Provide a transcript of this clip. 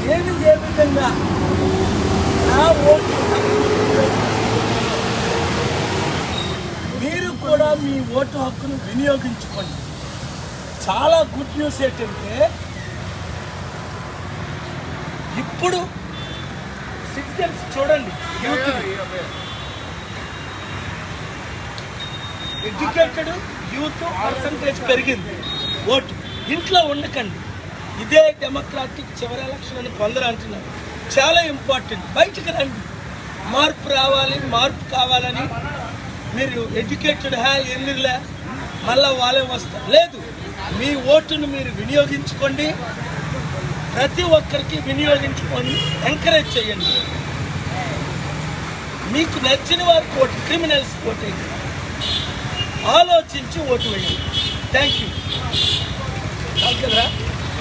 నేను ఏ విధంగా నా ఓటు, మీరు కూడా మీ ఓటు హక్కును వినియోగించుకోండి. చాలా గుడ్ న్యూస్ ఏంటంటే ఇప్పుడు సిటిజన్స్ చూడండి, ఎడ్యుకేటెడ్ యూత్ పర్సంటేజ్ పెరిగింది. ఓటు ఇంట్లో ఉండకండి. ఇదే డెమోక్రాటిక్ చివరి ఎలక్షన్ అని కొందరు అంటున్నారు. చాలా ఇంపార్టెంట్. బయటకు రండి. మార్పు రావాలి, మార్పు కావాలని మీరు ఎడ్యుకేటెడ్ ఎందుకులే మళ్ళా వాళ్ళే వస్తారు. లేదు, మీ ఓటును మీరు వినియోగించుకోండి. ప్రతి ఒక్కరికి వినియోగించుకొని ఎంకరేజ్ చేయండి. మీకు నచ్చిన వారికి ఓటు, క్రిమినల్స్ ఓటు వేయండి. ఆలోచించి ఓటు వేయండి. Thank you.